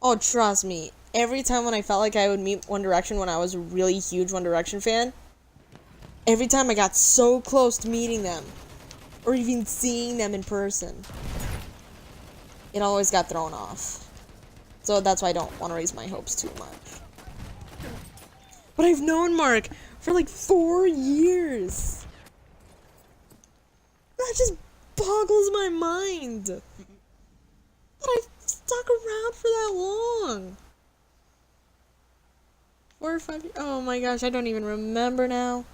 Oh, trust me. Every time when I felt like I would meet One Direction when I was a really huge One Direction fan, every time I got so close to meeting them, or even seeing them in person, it always got thrown off. So that's why I don't want to raise my hopes too much. But I've known Mark for like 4 years. That just boggles my mind. That I've stuck around for that long. 4 or 5 years. Oh my gosh, I don't even remember now.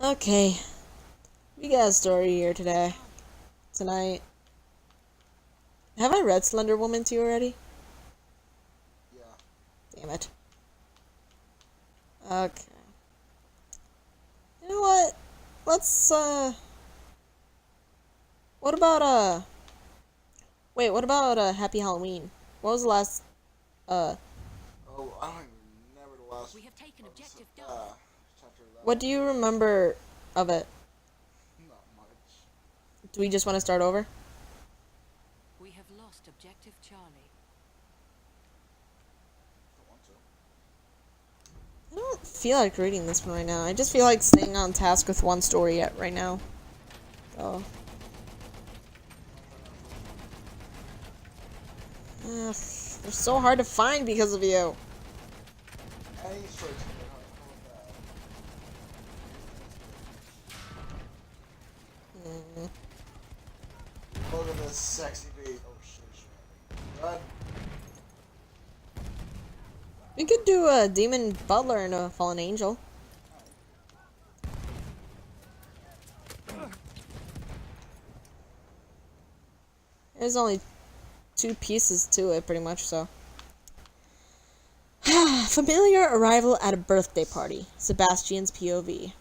Okay. We got a story here tonight. Have I read Slender Woman to you already? Yeah. Damn it. Okay. You know what? Let's, what about, wait, what about, Happy Halloween? What was the last, Oh, I don't even remember the last. We have taken objective chapter of that. what do you remember of it? Not much. Do we just want to start over? We have lost objective Charlie. I want to. I don't feel like reading this one right now. I just feel like staying on task with one story right now. So. Ugh, they're so hard to find because of you. Any search Mm. Look at this sexy beat. Oh shit. God. We could do a Demon Butler and a Fallen Angel. There's only 2 pieces to it, pretty much, so. Familiar arrival at a birthday party. Sebastian's POV.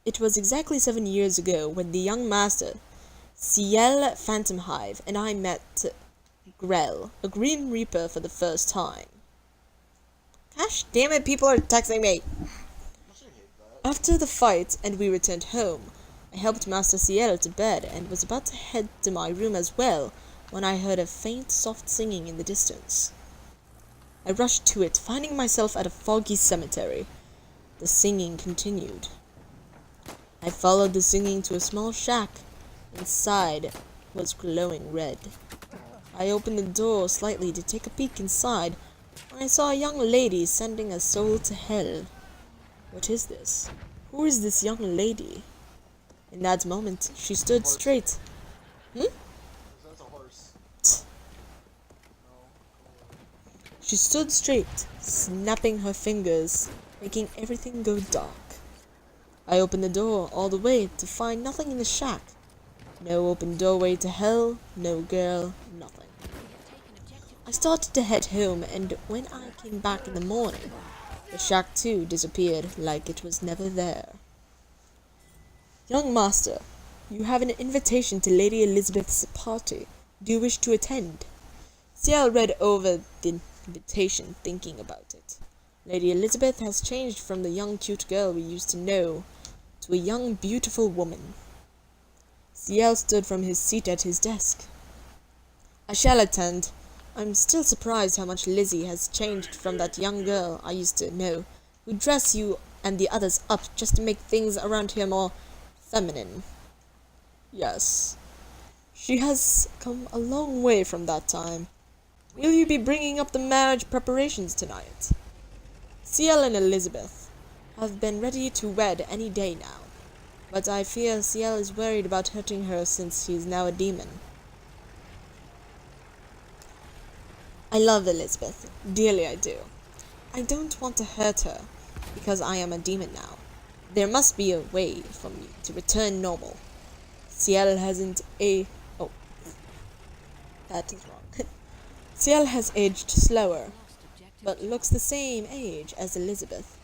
It was exactly 7 years ago when the young master, Ciel Phantomhive, and I met Grell, a Grim Reaper, for the first time. Gosh damn it, people are texting me! Don't you hate that? After the fight and we returned home, I helped Master Ciel to bed and was about to head to my room as well when I heard a faint, soft singing in the distance. I rushed to it, finding myself at a foggy cemetery. The singing continued. I followed the singing to a small shack. Inside was glowing red. I opened the door slightly to take a peek inside when I saw a young lady sending a soul to hell. What is this? Who is this young lady? In that moment, she stood straight. That's a horse. She stood straight, snapping her fingers, making everything go dark. I opened the door all the way to find nothing in the shack. No open doorway to hell, no girl, nothing. I started to head home, and when I came back in the morning, the shack too disappeared like it was never there. Young master, you have an invitation to Lady Elizabeth's party. Do you wish to attend? Ciel read over the invitation, thinking about it. Lady Elizabeth has changed from the young cute girl we used to know to a young beautiful woman. Ciel stood from his seat at his desk. I shall attend. I'm still surprised how much Lizzie has changed from that young girl I used to know, who dressed you and the others up just to make things around here more feminine. Yes, she has come a long way from that time. Will you be bringing up the marriage preparations tonight? Ciel and Elizabeth have been ready to wed any day now, but I fear Ciel is worried about hurting her since she is now a demon. I love Elizabeth, dearly I do. I don't want to hurt her, because I am a demon now. There must be a way for me to return normal. Ciel hasn't oh, that is wrong. Ciel has aged slower, but looks the same age as Elizabeth.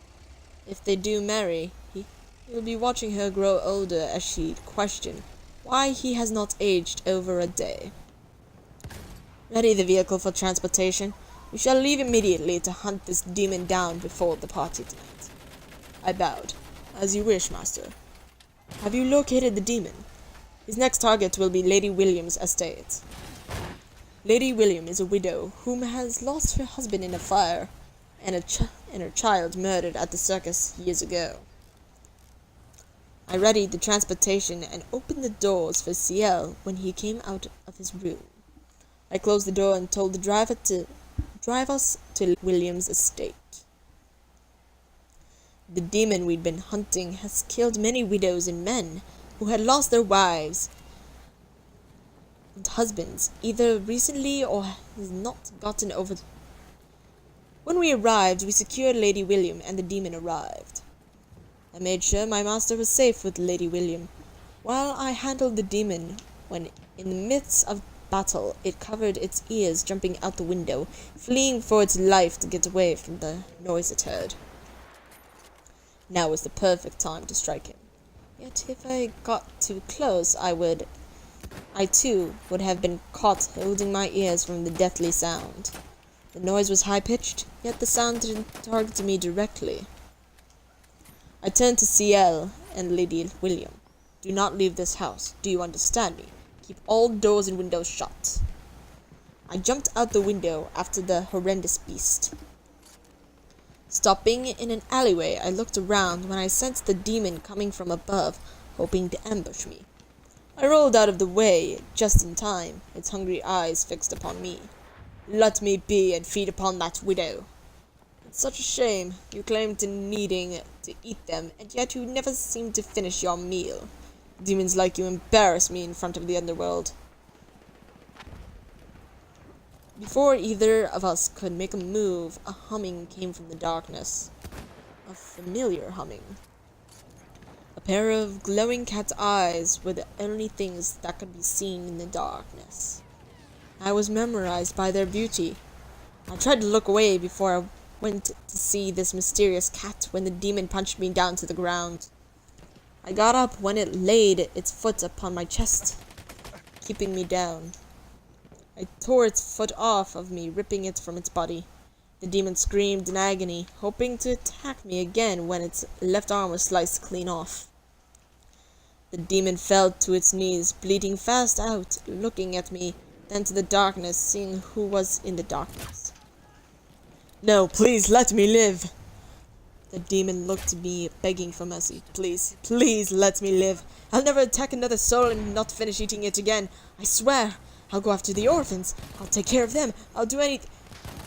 If they do marry, he will be watching her grow older as she questions why he has not aged over a day. Ready the vehicle for transportation. We shall leave immediately to hunt this demon down before the party tonight. I bowed. As you wish, master. Have you located the demon? His next target will be Lady William's estate. Lady William is a widow whom has lost her husband in a fire and her child murdered at the circus years ago. I readied the transportation and opened the doors for Ciel when he came out of his room. I closed the door and told the driver to drive us to William's estate. The demon we'd been hunting has killed many widows and men who had lost their wives and husbands, either recently or has not gotten over. When we arrived, we secured Lady William and the demon arrived. I made sure my master was safe with Lady William, while I handled the demon when, in the midst of battle, it covered its ears, jumping out the window, fleeing for its life to get away from the noise it heard. Now was the perfect time to strike him. Yet if I got too close, I too would have been caught holding my ears from the deathly sound. The noise was high-pitched, yet the sound didn't target me directly. I turned to Ciel and Lady William. Do not leave this house. Do you understand me? Keep all doors and windows shut. I jumped out the window after the horrendous beast. Stopping in an alleyway, I looked around when I sensed the demon coming from above, hoping to ambush me. I rolled out of the way just in time, its hungry eyes fixed upon me. Let me be and feed upon that widow. It's such a shame. You claim to needing to eat them, and yet you never seem to finish your meal. Demons like you embarrass me in front of the underworld. Before either of us could make a move, a humming came from the darkness. A familiar humming. A pair of glowing cat's eyes were the only things that could be seen in the darkness. I was memorized by their beauty. I tried to look away before I went to see this mysterious cat when the demon punched me down to the ground. I got up when it laid its foot upon my chest, keeping me down. I tore its foot off of me, ripping it from its body. The demon screamed in agony, hoping to attack me again when its left arm was sliced clean off. The demon fell to its knees, bleeding fast out, looking at me, then to the darkness, seeing who was in the darkness. No, please let me live! The demon looked to me, begging for mercy. Please, please let me live. I'll never attack another soul and not finish eating it again. I swear. I'll go after the orphans. I'll take care of them. I'll do anything.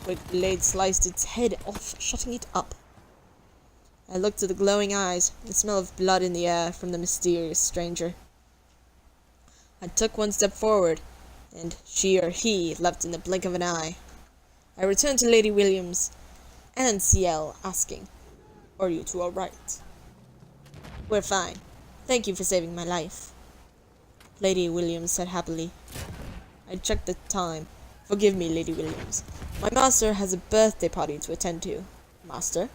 Quick blade sliced its head off, shutting it up. I looked at the glowing eyes, the smell of blood in the air from the mysterious stranger. I took one step forward, and she or he left in the blink of an eye. I returned to Lady Williams and Ciel, asking, "Are you two all right?" "We're fine. Thank you for saving my life," Lady Williams said happily. I checked the time. Forgive me, Lady Williams. My master has a birthday party to attend to. Master?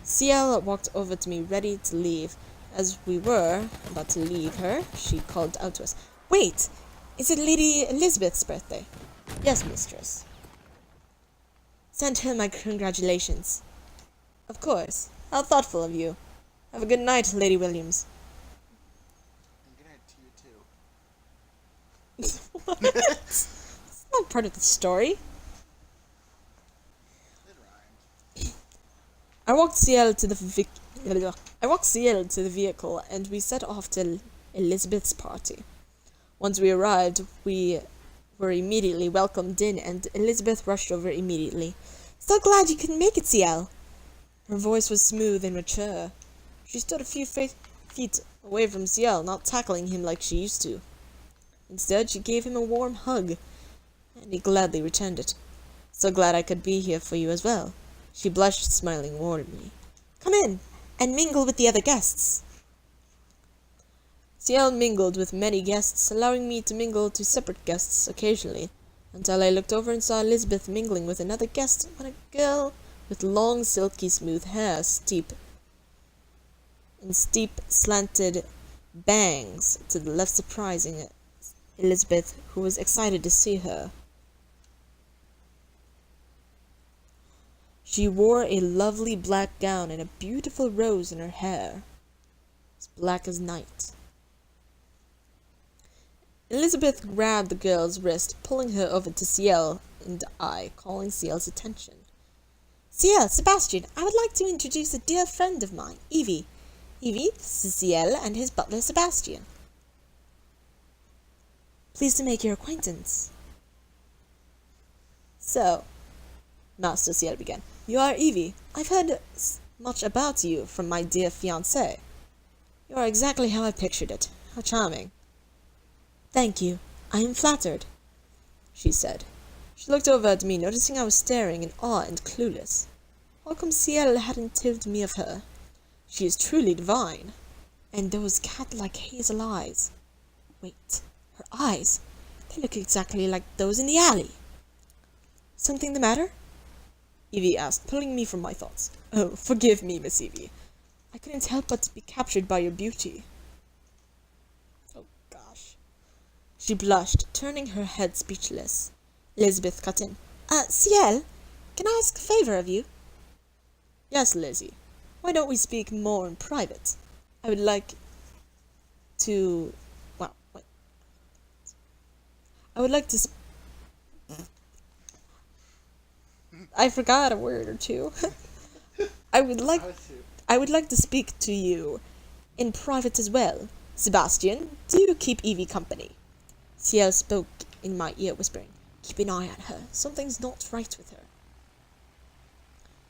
Ciel walked over to me, ready to leave. As we were about to leave her, she called out to us. Wait! Is it Lady Elizabeth's birthday? Yes, mistress. Send her my congratulations. Of course. How thoughtful of you. Have a good night, Lady Williams. And good night to you, too. What? It's not part of the story. It rhymed. I walked Ciel to the vehicle, and we set off to Elizabeth's party. Once we arrived, we were immediately welcomed in, and Elizabeth rushed over immediately. So glad you couldn't make it, Ciel. Her voice was smooth and mature. She stood a few feet away from Ciel, not tackling him like she used to. Instead, she gave him a warm hug, and he gladly returned it. So glad I could be here for you as well. She blushed, smiling warmly. Come in, and mingle with the other guests. Ciel mingled with many guests, allowing me to mingle to separate guests occasionally, until I looked over and saw Elizabeth mingling with another guest when a girl with long, silky, smooth hair, steep, slanted bangs to the left, surprising Elizabeth, who was excited to see her. She wore a lovely black gown and a beautiful rose in her hair, as black as night. Elizabeth grabbed the girl's wrist, pulling her over to Ciel and I, calling Ciel's attention. Ciel, Sebastian, I would like to introduce a dear friend of mine, Evie. Evie, this is Ciel and his butler, Sebastian. Pleased to make your acquaintance. So, Master Ciel began, you are Evie. I've heard much about you from my dear fiancé. You are exactly how I pictured it. How charming. Thank you. I am flattered, she said. She looked over at me, noticing I was staring in awe and clueless. How come Ciel hadn't told me of her? She is truly divine. And those cat-like hazel eyes. Wait, her eyes. They look exactly like those in the alley. Something the matter? Evie asked, pulling me from my thoughts. Oh, forgive me, Miss Evie. I couldn't help but be captured by your beauty. Oh, gosh. She blushed, turning her head speechless. Elizabeth cut in. Ciel, can I ask a favor of you? Yes, Lizzie. Why don't we speak more in private? I would like to... Well, wait. I would like to... I forgot a word or two. I would like to speak to you in private as well. Sebastian, do you keep Evie company? Ciel spoke in my ear, whispering, keep an eye on her. Something's not right with her.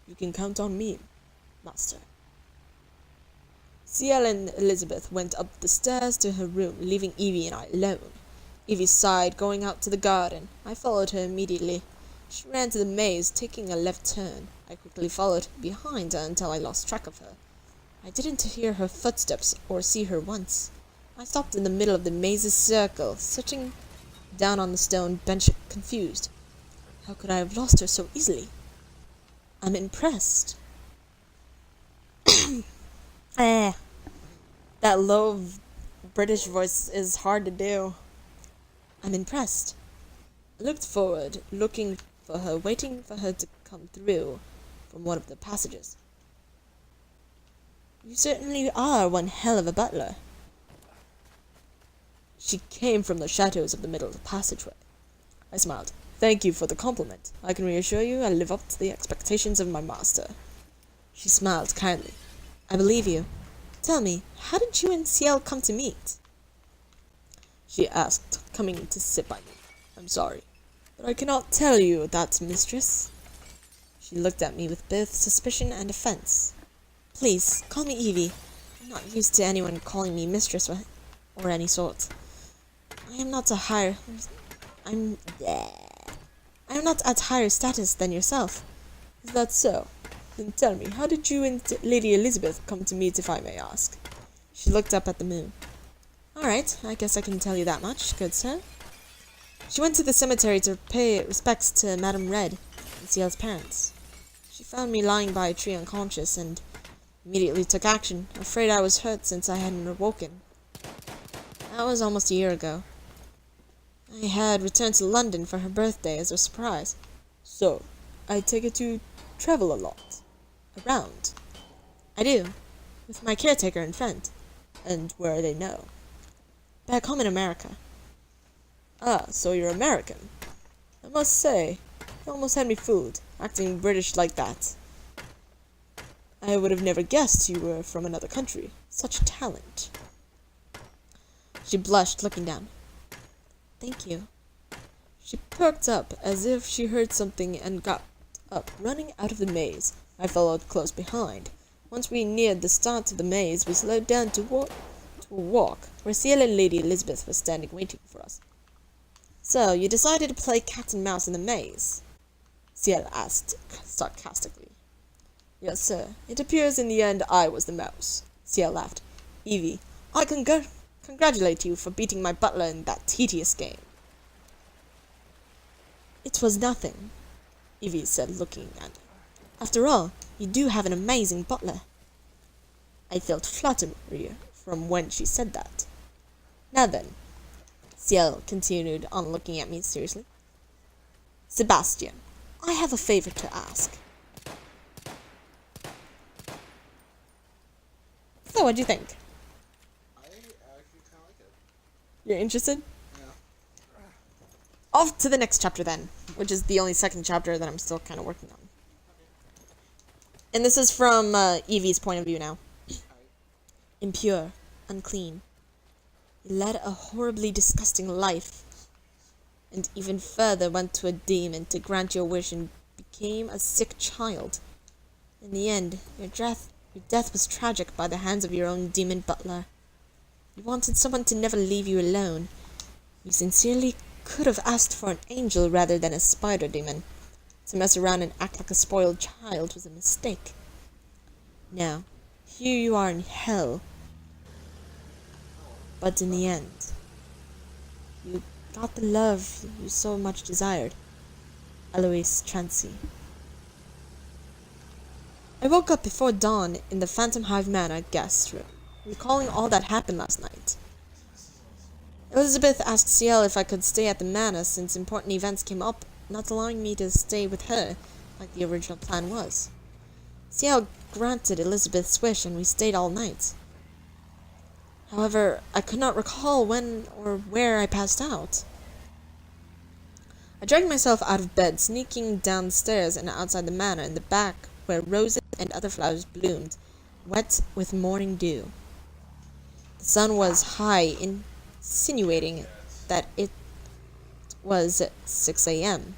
You can count on me, Master. Ciel and Elizabeth went up the stairs to her room, leaving Evie and I alone. Evie sighed, going out to the garden. I followed her immediately. She ran to the maze, taking a left turn. I quickly followed behind her until I lost track of her. I didn't hear her footsteps or see her once. I stopped in the middle of the maze's circle, sitting down on the stone bench, confused. How could I have lost her so easily? I'm impressed. That low British voice is hard to do. I'm impressed. I looked forward, looking for her, waiting for her to come through from one of the passages. You certainly are one hell of a butler. She came from the shadows of the middle passageway. I smiled. Thank you for the compliment. I can reassure you I live up to the expectations of my master. She smiled kindly. I believe you. Tell me, how did you and Ciel come to meet? She asked, coming to sit by me. I'm sorry, but I cannot tell you that, mistress. She looked at me with both suspicion and offense. Please, call me Evie. I'm not used to anyone calling me mistress or any sort. I am not at higher status than yourself. Is that so? Then tell me, how did you and Lady Elizabeth come to meet, if I may ask? She looked up at the moon. All right, I guess I can tell you that much, good sir. She went to the cemetery to pay respects to Madame Red and Ciel's parents. She found me lying by a tree unconscious and immediately took action, afraid I was hurt since I hadn't awoken. That was almost a year ago. I had returned to London for her birthday as a surprise. So, I take it you travel a lot. Around. I do. With my caretaker and friend. And where they know. Back home in America. Ah, so you're American. I must say, you almost had me fooled, acting British like that. I would have never guessed you were from another country. Such talent. She blushed, looking down. Thank you. She perked up as if she heard something and got up, running out of the maze. I followed close behind. Once we neared the start of the maze, we slowed down to a walk, where Ciel and Lady Elizabeth were standing waiting for us. So, you decided to play cat and mouse in the maze? Ciel asked sarcastically. Yes, sir. It appears in the end I was the mouse. Ciel laughed. Evie, I congratulate you for beating my butler in that tedious game. It was nothing, Evie said, looking at her. After all, you do have an amazing butler. I felt flattered from when she said that. Now then, Ciel continued on, looking at me seriously. Sebastian, I have a favor to ask. So, what do you think? I actually kind of like it. You're interested? Yeah. off to the next chapter then, which is the only second chapter that I'm still kind of working on. And this is from Evie's point of view now. Impure, unclean. He led a horribly disgusting life, and even further went to a demon to grant your wish and became a sick child. In the end, your death was tragic by the hands of your own demon butler. You wanted someone to never leave you alone. You sincerely could have asked for an angel rather than a spider demon. To mess around and act like a spoiled child was a mistake. Now, here you are in hell. But in the end, you got the love you so much desired. Eloise Trancy. I woke up before dawn in the Phantom Hive Manor guest room, recalling all that happened last night. Elizabeth asked Ciel if I could stay at the manor since important events came up, not allowing me to stay with her like the original plan was. Ciel granted Elizabeth's wish and we stayed all night. However, I could not recall when or where I passed out. I dragged myself out of bed, sneaking downstairs and outside the manor in the back where roses and other flowers bloomed, wet with morning dew. The sun was high, insinuating that it was 6 a.m.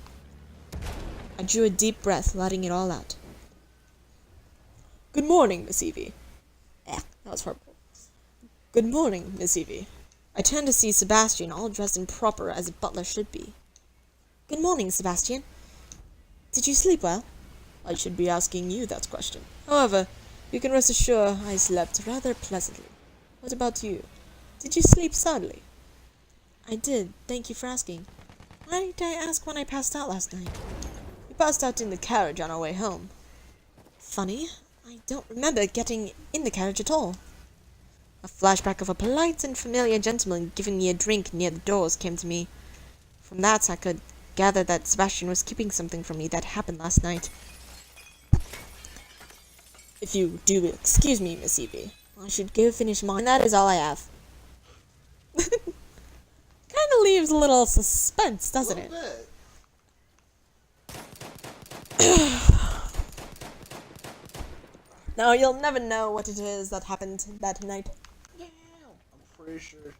I drew a deep breath, letting it all out. Good morning, Miss Evie. That was horrible. Good morning, Miss Evie. I turned to see Sebastian, all dressed and proper as a butler should be. Good morning, Sebastian. Did you sleep well? I should be asking you that question. However, you can rest assured I slept rather pleasantly. What about you? Did you sleep soundly? I did. Thank you for asking. Why did I ask when I passed out last night? We passed out in the carriage on our way home. Funny. I don't remember getting in the carriage at all. A flashback of a polite and familiar gentleman giving me a drink near the doors came to me. From that I could gather that Sebastian was keeping something from me that happened last night. If you do excuse me, Miss Evie, I should go finish mine. That is all I have. Kind of leaves a little suspense, doesn't it? No, you'll never know what it is that happened that night. Yeah, I'm pretty sure.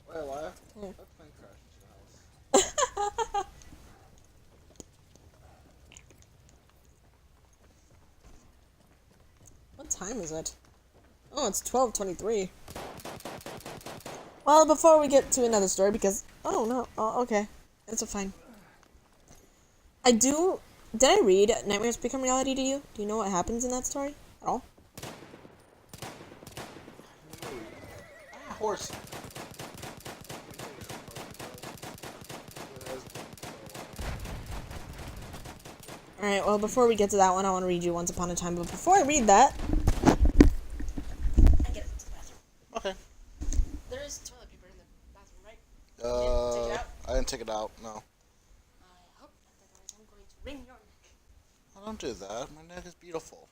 Why I laughed? Yeah. That plane crashed into the house. What time is it? Oh, it's 12:23. Well, before we get to another story, because... Oh, no. Oh, okay. It's fine. Did I read Nightmares Become Reality to you? Do you know what happens in that story at all? Horse. Alright, well, before we get to that one, I want to read you Once Upon a Time. But before I read that... I get into the bathroom. Okay. There is toilet paper in the bathroom, right? Take it out? I didn't take it out, no. I hope not, otherwise I'm going to wring your neck. I don't do that. My neck is beautiful.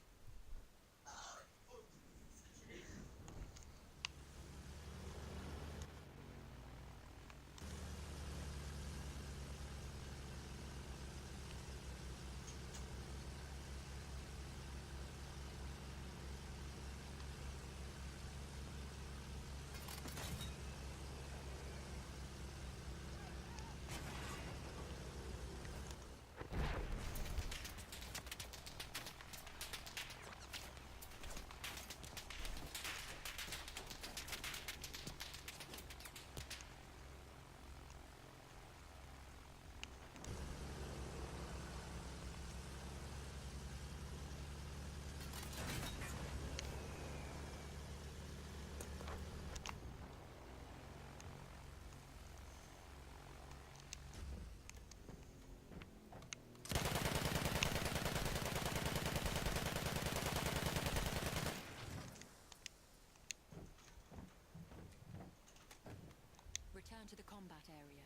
Return to the combat area.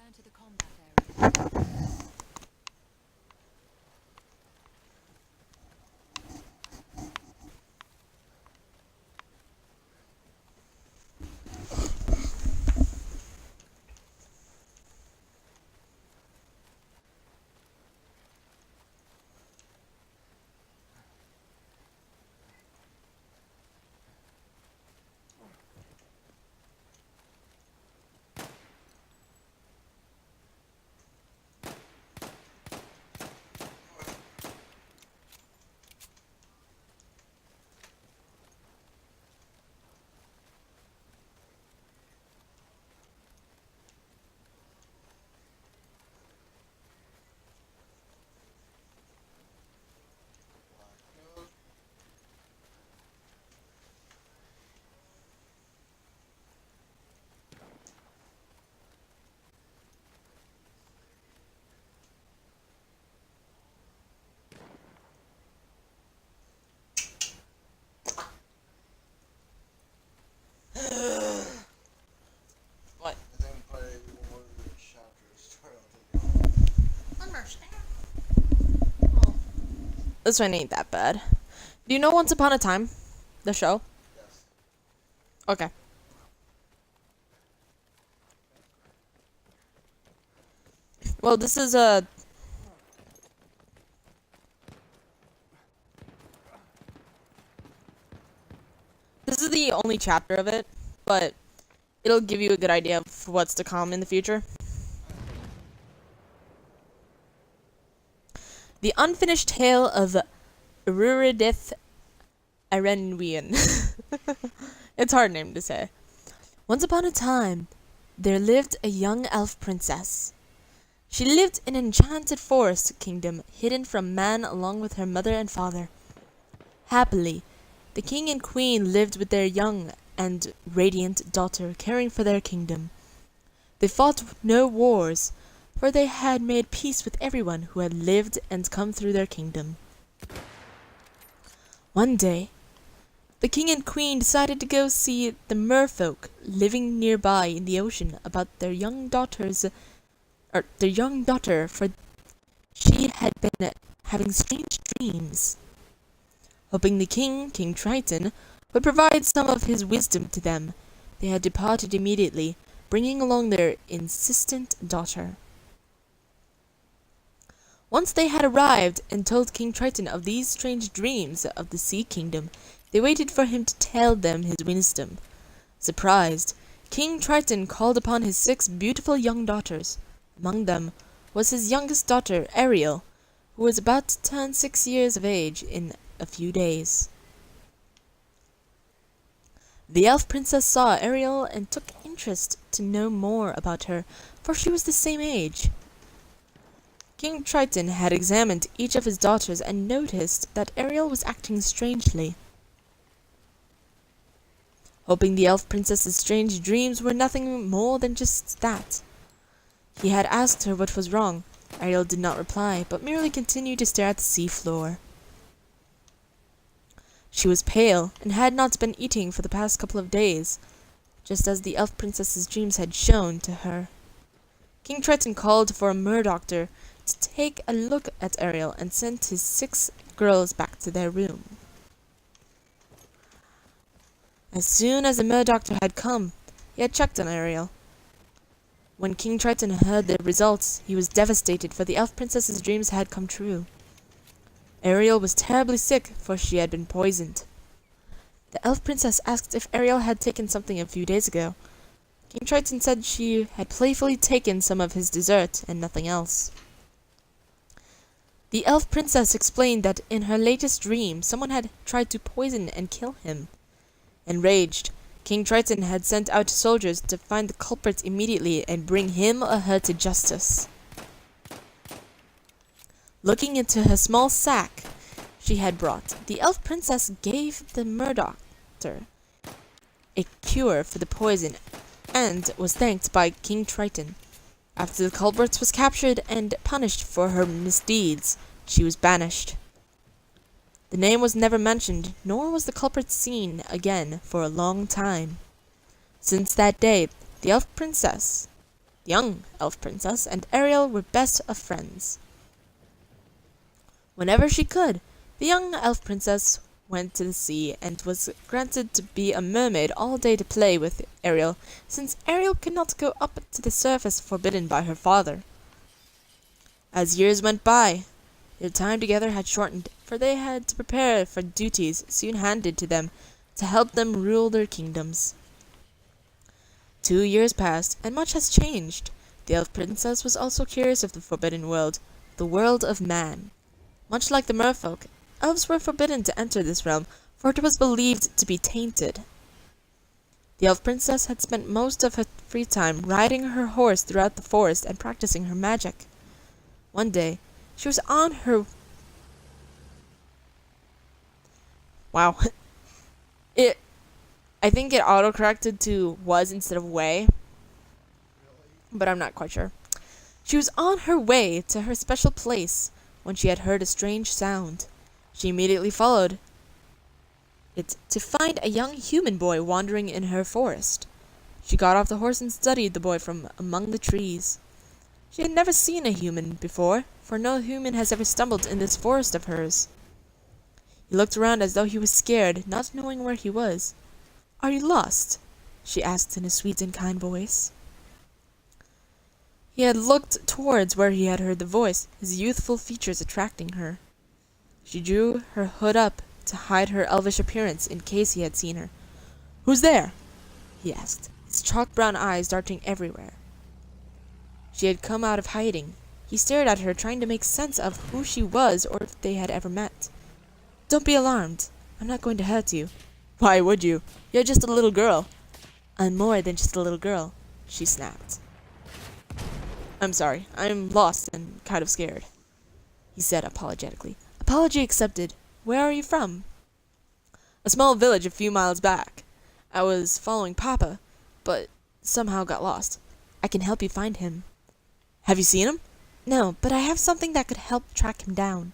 return to the combat area. What? I think probably one of the chapters start on the Oh. This one ain't that bad. Do you know Once Upon a Time? The show? Yes. Okay. Well, this is a... This is the only chapter of it, but it'll give you a good idea of what's to come in the future. The Unfinished Tale of Ruridith Arenwian. It's a hard name to say. Once upon a time, there lived a young elf princess. She lived in an enchanted forest kingdom, hidden from man along with her mother and father. Happily, the king and queen lived with their young and radiant daughter, caring for their kingdom. They fought no wars, for they had made peace with everyone who had lived and come through their kingdom. One day, the king and queen decided to go see the merfolk living nearby in the ocean about their young daughter, for she had been having strange dreams. Hoping the king, King Triton, would provide some of his wisdom to them, they had departed immediately, bringing along their insistent daughter. Once they had arrived and told King Triton of these strange dreams of the Sea Kingdom, they waited for him to tell them his wisdom. Surprised, King Triton called upon his 6 beautiful young daughters. Among them was his youngest daughter, Ariel, who was about to turn 6 years of age in a few days. The elf princess saw Ariel and took interest to know more about her, for she was the same age. King Triton had examined each of his daughters and noticed that Ariel was acting strangely. Hoping the elf princess's strange dreams were nothing more than just that, he had asked her what was wrong. Ariel did not reply, but merely continued to stare at the sea floor. She was pale and had not been eating for the past couple of days, just as the elf princess's dreams had shown to her. King Triton called for a mer-doctor to take a look at Ariel and sent his 6 girls back to their room. As soon as the mer-doctor had come, he had checked on Ariel. When King Triton heard the results, he was devastated, for the elf princess's dreams had come true. Ariel was terribly sick, for she had been poisoned. The elf princess asked if Ariel had taken something a few days ago. King Triton said she had playfully taken some of his dessert and nothing else. The elf princess explained that in her latest dream, someone had tried to poison and kill him. Enraged, King Triton had sent out soldiers to find the culprit immediately and bring him or her to justice. Looking into her small sack she had brought, the elf princess gave the mer-doctor a cure for the poison and was thanked by King Triton. After the culprit was captured and punished for her misdeeds, she was banished. The name was never mentioned, nor was the culprit seen again for a long time. Since that day, the elf princess The young elf princess and Ariel were best of friends. Whenever she could, the young elf princess went to the sea and was granted to be a mermaid all day to play with Ariel, since Ariel could not go up to the surface forbidden by her father. As years went by, their time together had shortened, for they had to prepare for duties soon handed to them to help them rule their kingdoms. 2 years passed, and much has changed. The elf princess was also curious of the forbidden world, the world of man. Much like the merfolk, elves were forbidden to enter this realm, for it was believed to be tainted. The elf princess had spent most of her free time riding her horse throughout the forest and practicing her magic. One day, she was on her... Wow. I think it autocorrected to was instead of way, but I'm not quite sure. She was on her way to her special place when she had heard a strange sound. She immediately followed it to find a young human boy wandering in her forest. She got off the horse and studied the boy from among the trees. She had never seen a human before, for no human has ever stumbled in this forest of hers. He looked around as though he was scared, not knowing where he was. "Are you lost?" she asked in a sweet and kind voice. He had looked towards where he had heard the voice, his youthful features attracting her. She drew her hood up to hide her elvish appearance in case he had seen her. "Who's there?" he asked, his chalk brown eyes darting everywhere. She had come out of hiding. He stared at her, trying to make sense of who she was or if they had ever met. "Don't be alarmed. I'm not going to hurt you." "Why would you? You're just a little girl." "I'm more than just a little girl," she snapped. "I'm sorry. I'm lost and kind of scared," he said apologetically. "Apology accepted. Where are you from?" "A small village a few miles back. I was following Papa, but somehow got lost. I can help you find him." "Have you seen him?" "No, but I have something that could help track him down."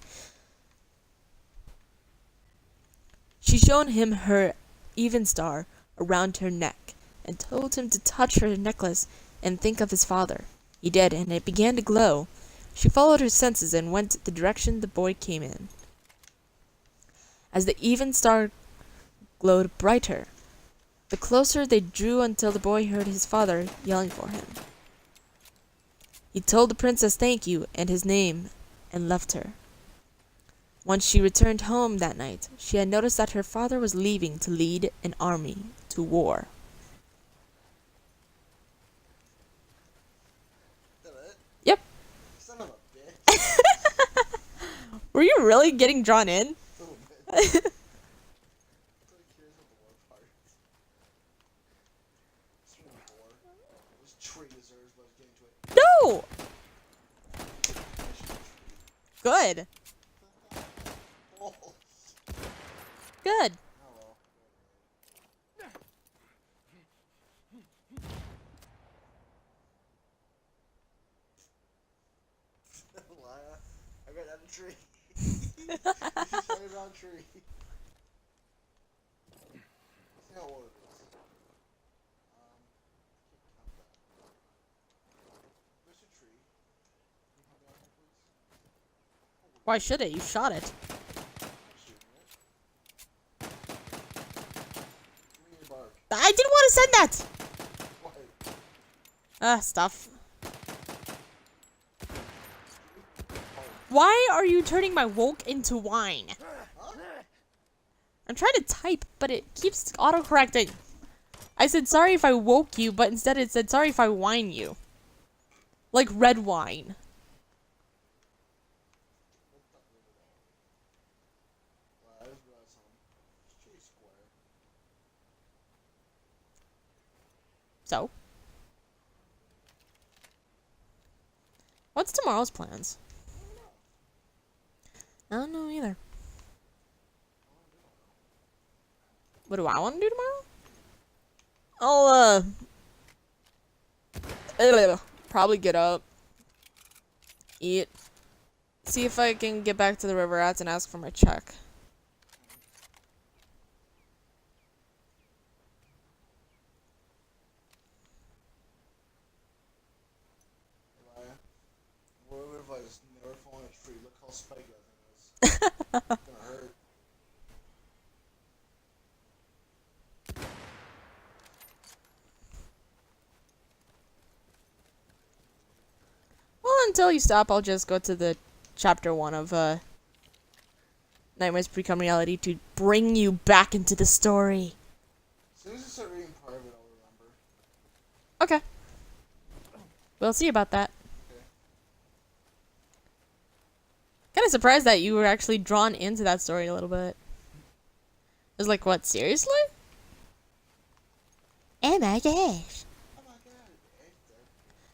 She showed him her even star around her neck and told him to touch her necklace and think of his father. He did, and it began to glow. She followed her senses and went the direction the boy came in. As the even star glowed brighter, the closer they drew until the boy heard his father yelling for him. He told the princess thank you and his name and left her. Once she returned home that night, she had noticed that her father was leaving to lead an army to war. Is that it? Yep. Son of a bitch. Were you really getting drawn in? A little bit. I'm really curious about the war part. It's really war. This tree deserves, but getting to it. No! Good. Balls. Good. Oh well. Laya, I got that tree. Right around tree. See how old it is. Can't count that. There's a tree. Can you count that one, please? Why should it? You shot it. I'm shooting it. Give me your bark. I didn't want to send that! What? Stuff. Why are you turning my woke into wine? I'm trying to type, but it keeps autocorrecting. I said sorry if I woke you, but instead it said sorry if I wine you. Like red wine. Wow, I just realized something. This tree's square. So? What's tomorrow's plans? I don't know either. What do I want to do tomorrow? I'll, probably get up, eat, see if I can get back to the river rats and ask for my check. call Spike, I think it was. Gonna hurt. Well, until you stop, I'll just go to the chapter 1 of Nightmares Become Reality to bring you back into the story. As soon as I start reading part of it, I'll remember. Okay. We'll see about that. Okay. Kind of surprised that you were actually drawn into that story a little bit. It was like, what, seriously? Oh my gosh. Oh my god,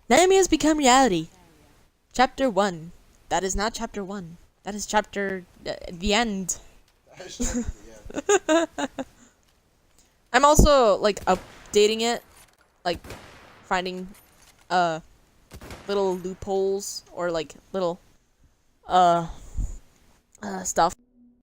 Nightmares Become Reality. Chapter 1. That is not chapter 1. That is chapter... the end. yeah. I'm also, like, updating it. Like, finding, little loopholes or, like, little, stuff